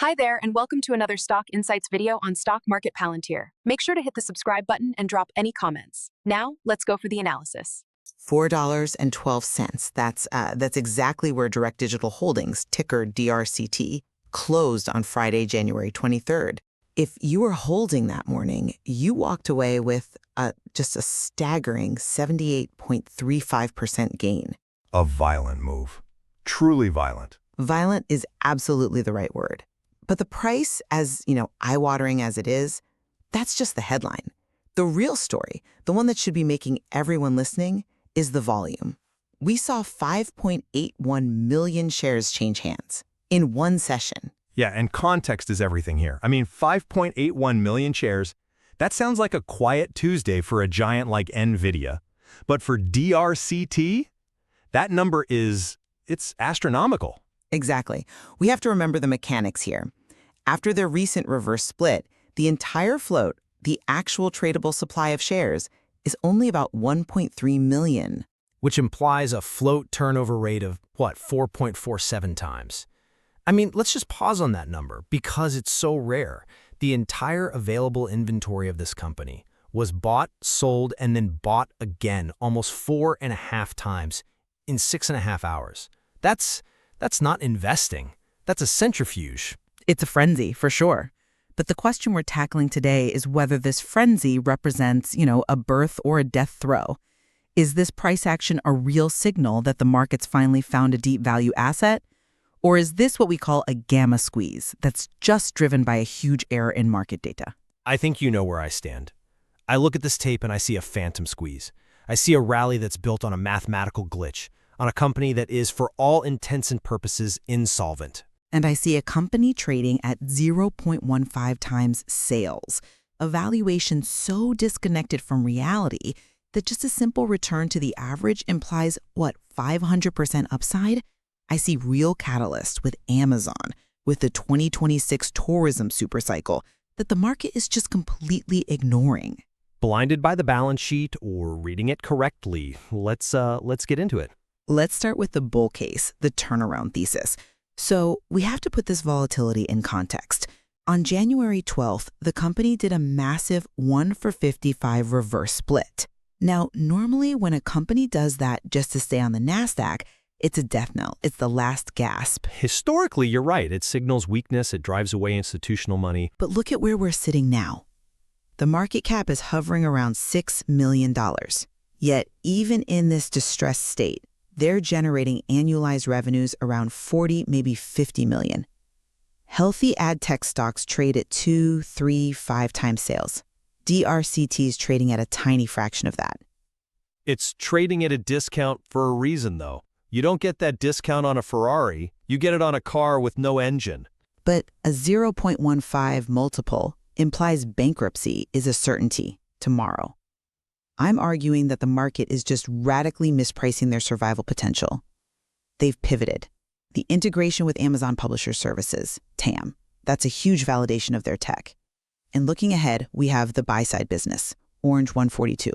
Hi there, and welcome to another Stock Insights video on Stock Market Palantir. Make sure to hit the subscribe button and drop any comments. Now, let's go for the analysis. $4.12. That's exactly where Direct Digital Holdings, ticker DRCT, closed on Friday, January 23rd. If you were holding that morning, you walked away with just a staggering 78.35% gain. A violent move. Truly violent. Violent is absolutely the right word. But the price, as eye-watering as it is, that's just the headline. The real story, the one that should be making everyone listening, is the volume. We saw 5.81 million shares change hands in one session. Yeah, and context is everything here. 5.81 million shares, that sounds like a quiet Tuesday for a giant like NVIDIA. But for DRCT, that number it's astronomical. Exactly. We have to remember the mechanics here. After their recent reverse split, the entire float, the actual tradable supply of shares, is only about 1.3 million. Which implies a float turnover rate of, 4.47 times. Let's just pause on that number because it's so rare. The entire available inventory of this company was bought, sold, and then bought again almost 4.5 times in 6.5 hours. That's not investing. That's a centrifuge. It's a frenzy, for sure. But the question we're tackling today is whether this frenzy represents, a birth or a death throw. Is this price action a real signal that the market's finally found a deep value asset? Or is this what we call a gamma squeeze that's just driven by a huge error in market data? I think you know where I stand. I look at this tape and I see a phantom squeeze. I see a rally that's built on a mathematical glitch, on a company that is, for all intents and purposes, insolvent. And I see a company trading at 0.15 times sales, a valuation so disconnected from reality that just a simple return to the average implies, 500% upside? I see real catalyst with Amazon, with the 2026 tourism supercycle that the market is just completely ignoring. Blinded by the balance sheet or reading it correctly, let's get into it. Let's start with the bull case, the turnaround thesis. So we have to put this volatility in context. On January 12th, the company did a massive 1-for-55 reverse split. Now, normally when a company does that just to stay on the NASDAQ, it's a death knell. It's the last gasp. Historically, you're right. It signals weakness. It drives away institutional money. But look at where we're sitting now. The market cap is hovering around $6 million. Yet, even in this distressed state, they're generating annualized revenues around 40, maybe 50 million. Healthy ad tech stocks trade at 2, 3, 5 times sales. DRCT is trading at a tiny fraction of that. It's trading at a discount for a reason, though. You don't get that discount on a Ferrari. You get it on a car with no engine. But a 0.15 multiple implies bankruptcy is a certainty tomorrow. I'm arguing that the market is just radically mispricing their survival potential. They've pivoted. The integration with Amazon Publisher Services, TAM, that's a huge validation of their tech. And looking ahead, we have the buy-side business, Orange 142.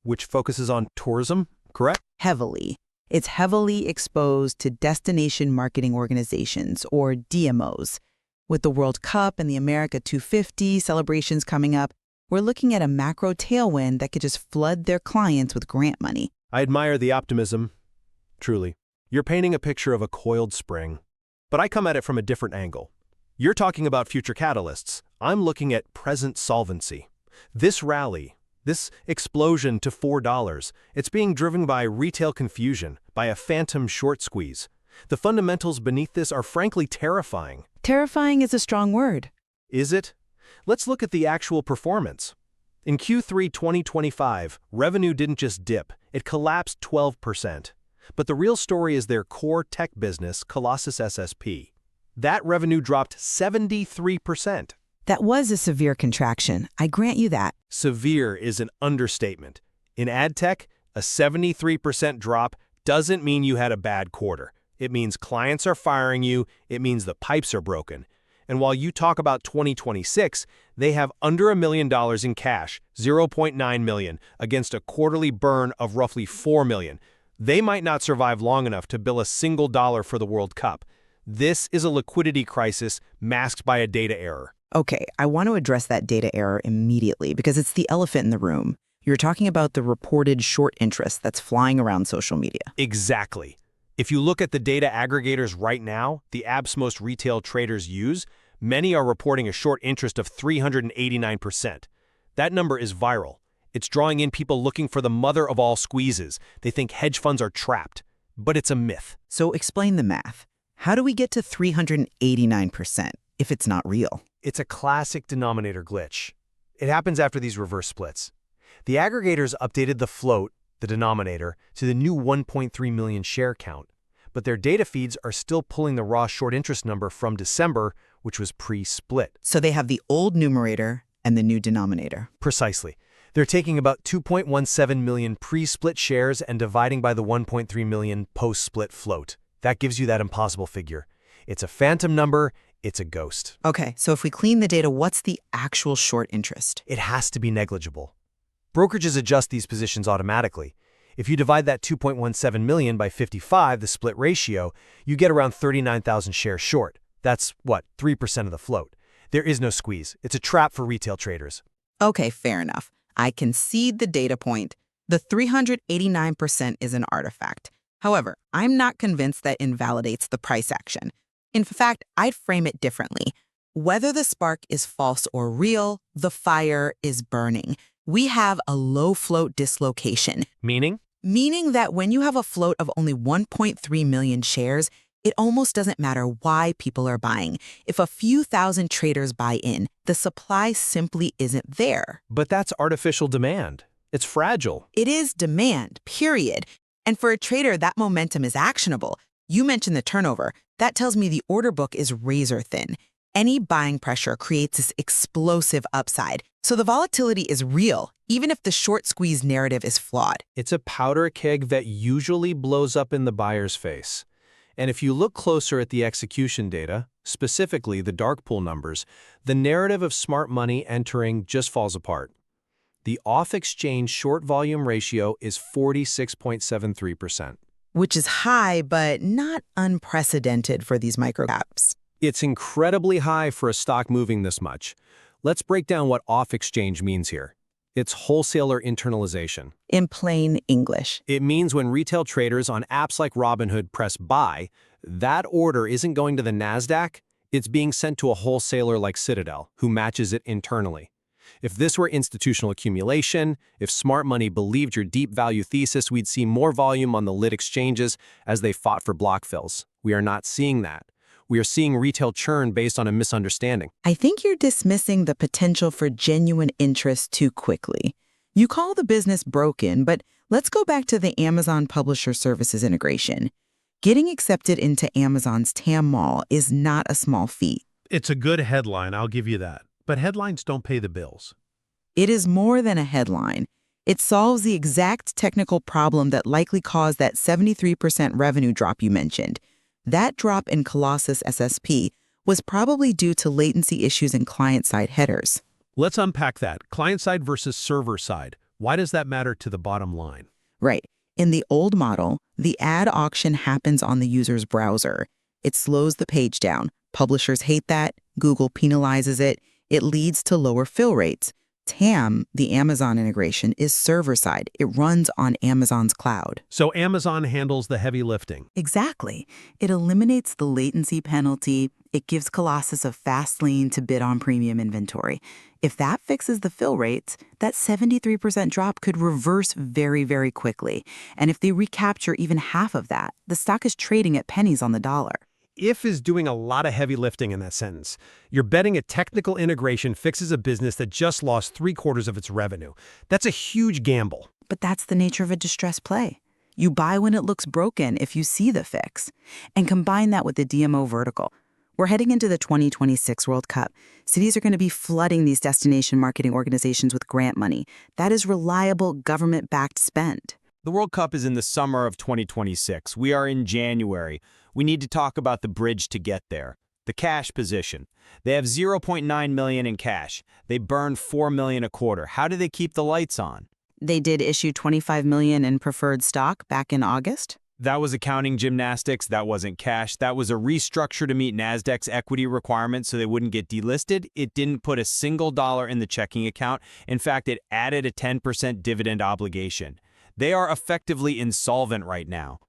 Which focuses on tourism, correct? Heavily. It's heavily exposed to destination marketing organizations, or DMOs. With the World Cup and the America 250 celebrations coming up, we're looking at a macro tailwind that could just flood their clients with grant money. I admire the optimism. Truly. You're painting a picture of a coiled spring. But I come at it from a different angle. You're talking about future catalysts. I'm looking at present solvency. This rally, this explosion to $4, it's being driven by retail confusion, by a phantom short squeeze. The fundamentals beneath this are frankly terrifying. Terrifying is a strong word. Is it? Let's look at the actual performance. In Q3 2025, revenue didn't just dip, it collapsed 12%. But the real story is their core tech business, Colossus SSP. That revenue dropped 73%. That was a severe contraction. I grant you that. Severe is an understatement. In ad tech, a 73% drop doesn't mean you had a bad quarter. It means clients are firing you. It means the pipes are broken. And while you talk about 2026, they have under $1 million in cash, 0.9 million, against a quarterly burn of roughly 4 million. They might not survive long enough to bill a single dollar for the World Cup. This is a liquidity crisis masked by a data error. Okay, I want to address that data error immediately because it's the elephant in the room. You're talking about the reported short interest that's flying around social media. Exactly. If you look at the data aggregators right now, the apps most retail traders use, many are reporting a short interest of 389%. That number is viral. It's drawing in people looking for the mother of all squeezes. They think hedge funds are trapped. But it's a myth. So explain the math. How do we get to 389% if it's not real? It's a classic denominator glitch. It happens after these reverse splits. The aggregators updated the float, the denominator, to the new 1.3 million share count, but their data feeds are still pulling the raw short interest number from December, which was pre-split. So they have the old numerator and the new denominator. Precisely. They're taking about 2.17 million pre-split shares and dividing by the 1.3 million post-split float. That gives you that impossible figure. It's a phantom number, it's a ghost. Okay, so if we clean the data, what's the actual short interest? It has to be negligible. Brokerages adjust these positions automatically. If you divide that 2.17 million by 55, the split ratio, you get around 39,000 shares short. That's, 3% of the float. There is no squeeze. It's a trap for retail traders. Okay, fair enough. I concede the data point. The 389% is an artifact. However, I'm not convinced that invalidates the price action. In fact, I'd frame it differently. Whether the spark is false or real, the fire is burning. We have a low float dislocation. Meaning? Meaning that when you have a float of only 1.3 million shares, it almost doesn't matter why people are buying. If a few thousand traders buy in, the supply simply isn't there. But that's artificial demand. It's fragile. It is demand, period. And for a trader, that momentum is actionable. You mentioned the turnover. That tells me the order book is razor thin. Any buying pressure creates this explosive upside. So the volatility is real, even if the short squeeze narrative is flawed. It's a powder keg that usually blows up in the buyer's face. And if you look closer at the execution data, specifically the dark pool numbers, the narrative of smart money entering just falls apart. The off-exchange short volume ratio is 46.73%. Which is high, but not unprecedented for these microcaps. It's incredibly high for a stock moving this much. Let's break down what off-exchange means here. It's wholesaler internalization. In plain English. It means when retail traders on apps like Robinhood press buy, that order isn't going to the NASDAQ, it's being sent to a wholesaler like Citadel, who matches it internally. If this were institutional accumulation, if smart money believed your deep value thesis, we'd see more volume on the lit exchanges as they fought for block fills. We are not seeing that. We are seeing retail churn based on a misunderstanding. I think you're dismissing the potential for genuine interest too quickly. You call the business broken, but let's go back to the Amazon Publisher Services integration. Getting accepted into Amazon's TAM Mall is not a small feat. It's a good headline, I'll give you that. But headlines don't pay the bills. It is more than a headline. It solves the exact technical problem that likely caused that 73% revenue drop you mentioned. That drop in Colossus SSP was probably due to latency issues in client-side headers. Let's unpack that. Client-side versus server-side. Why does that matter to the bottom line? Right. In the old model, the ad auction happens on the user's browser. It slows the page down. Publishers hate that. Google penalizes it. It leads to lower fill rates. TAM, the Amazon integration, is server-side. It runs on Amazon's cloud. So Amazon handles the heavy lifting. Exactly. It eliminates the latency penalty. It gives Colossus a fast lane to bid on premium inventory. If that fixes the fill rates, that 73% drop could reverse very, very quickly. And if they recapture even half of that, the stock is trading at pennies on the dollar. If is doing a lot of heavy lifting in that sentence. You're betting a technical integration fixes a business that just lost 3/4 of its revenue. That's a huge gamble. But that's the nature of a distressed play. You buy when it looks broken if you see the fix. And combine that with the DMO vertical. We're heading into the 2026 World Cup. Cities are going to be flooding these destination marketing organizations with grant money. That is reliable government-backed spend. The World Cup is in the summer of 2026. We are in January. We need to talk about the bridge to get there. The cash position. They have 0.9 million in cash. They burn 4 million a quarter. How do they keep the lights on? They did issue $25 million in preferred stock back in August. That was accounting gymnastics. That wasn't cash. That was a restructure to meet Nasdaq's equity requirements so they wouldn't get delisted. It didn't put a single dollar in the checking account. In fact, it added a 10% dividend obligation. They are effectively insolvent right now.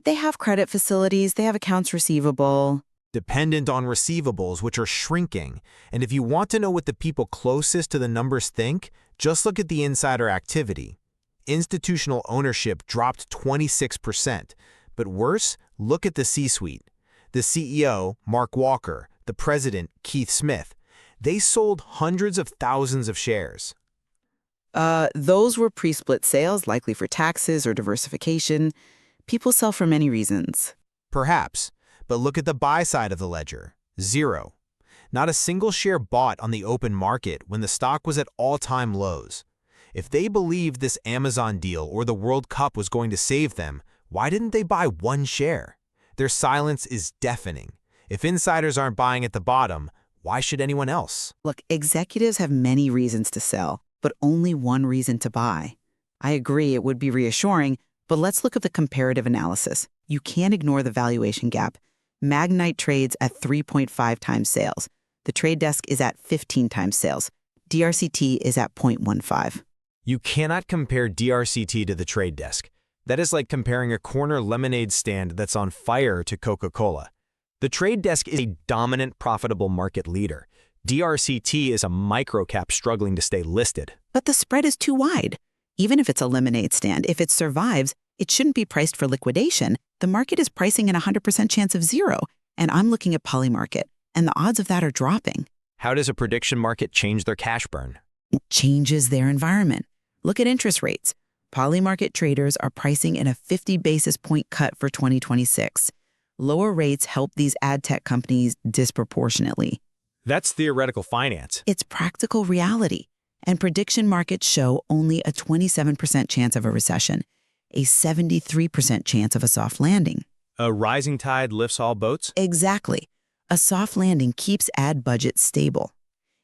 They have credit facilities, they have accounts receivable. Dependent on receivables, which are shrinking. And if you want to know what the people closest to the numbers think, just look at the insider activity. Institutional ownership dropped 26%. But worse, look at the C-suite. The CEO, Mark Walker, the president, Keith Smith, they sold hundreds of thousands of shares. Those were pre-split sales, likely for taxes or diversification. People sell for many reasons. Perhaps, but look at the buy side of the ledger. Zero. Not a single share bought on the open market when the stock was at all-time lows. If they believed this Amazon deal or the World Cup was going to save them, why didn't they buy one share? Their silence is deafening. If insiders aren't buying at the bottom, why should anyone else? Look, executives have many reasons to sell, but only one reason to buy. I agree it would be reassuring, but let's look at the comparative analysis. You can't ignore the valuation gap. Magnite trades at 3.5 times sales. The trade desk is at 15 times sales. DRCT is at 0.15. You cannot compare DRCT to the trade desk. That is like comparing a corner lemonade stand that's on fire to Coca-Cola. The trade desk is a dominant, profitable market leader. DRCT is a microcap struggling to stay listed. But the spread is too wide. Even if it's a lemonade stand, if it survives, it shouldn't be priced for liquidation. The market is pricing in a 100% chance of zero. And I'm looking at Polymarket, and the odds of that are dropping. How does a prediction market change their cash burn? It changes their environment. Look at interest rates. Polymarket traders are pricing in a 50 basis point cut for 2026. Lower rates help these ad tech companies disproportionately. That's theoretical finance. It's practical reality. And prediction markets show only a 27% chance of a recession, a 73% chance of a soft landing. A rising tide lifts all boats? Exactly. A soft landing keeps ad budgets stable.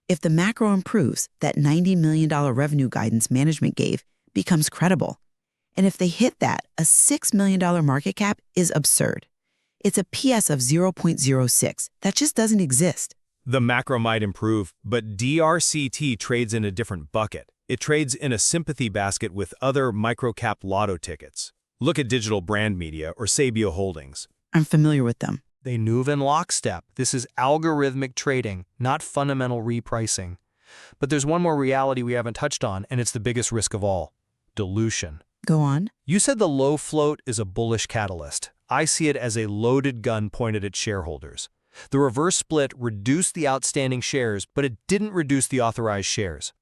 If the macro improves, that $90 million revenue guidance management gave becomes credible. And if they hit that, a $6 million market cap is absurd. It's a PS of 0.06. That just doesn't exist. The macro might improve, but DRCT trades in a different bucket. It trades in a sympathy basket with other microcap lotto tickets. Look at Digital Brand Media or Sabio Holdings. I'm familiar with them. They move in lockstep. This is algorithmic trading, not fundamental repricing. But there's one more reality we haven't touched on, and it's the biggest risk of all: dilution. Go on. You said the low float is a bullish catalyst. I see it as a loaded gun pointed at shareholders. The reverse split reduced the outstanding shares, but it didn't reduce the authorized shares.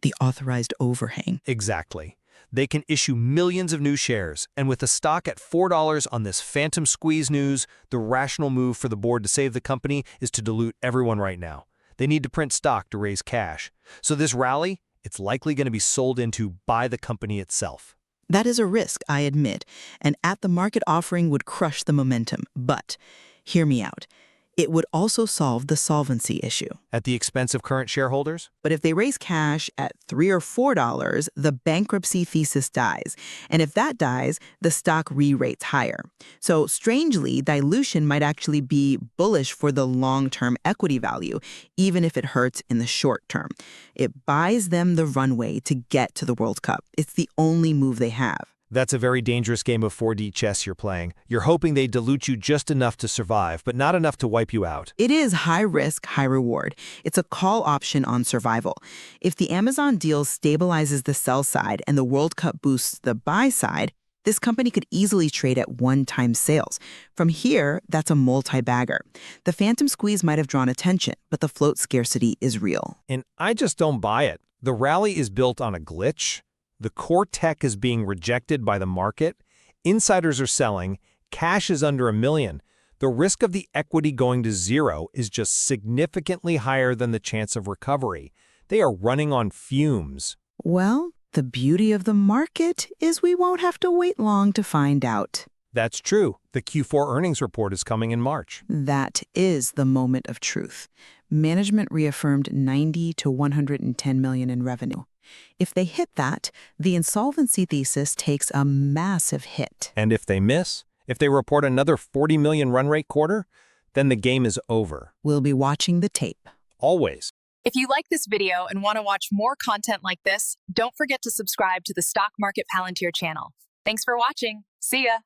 The authorized overhang. Exactly. They can issue millions of new shares, and with the stock at $4 on this phantom squeeze news, the rational move for the board to save the company is to dilute everyone right now. They need to print stock to raise cash. So this rally, it's likely going to be sold into by the company itself. That is a risk, I admit, and at-the-market offering would crush the momentum. But hear me out. It would also solve the solvency issue. At the expense of current shareholders? But if they raise cash at $3 or $4, the bankruptcy thesis dies. And if that dies, the stock re-rates higher. So strangely, dilution might actually be bullish for the long-term equity value, even if it hurts in the short term. It buys them the runway to get to the World Cup. It's the only move they have. That's a very dangerous game of 4D chess you're playing. You're hoping they dilute you just enough to survive, but not enough to wipe you out. It is high risk, high reward. It's a call option on survival. If the Amazon deal stabilizes the sell side and the World Cup boosts the buy side, this company could easily trade at 1x sales. From here, that's a multi-bagger. The phantom squeeze might have drawn attention, but the float scarcity is real. And I just don't buy it. The rally is built on a glitch. The core tech is being rejected by the market. Insiders are selling. Cash is under $1 million. The risk of the equity going to zero is just significantly higher than the chance of recovery. They are running on fumes. Well, the beauty of the market is we won't have to wait long to find out. That's true. The Q4 earnings report is coming in March. That is the moment of truth. Management reaffirmed $90 to $110 million in revenue. If they hit that, the insolvency thesis takes a massive hit. And if they miss, If they report another 40 million run rate quarter, then the game is over. We'll be watching the tape. Always. If you like this video and want to watch more content like this, don't forget to subscribe to the Stock Market Palantir channel. Thanks for watching. See ya!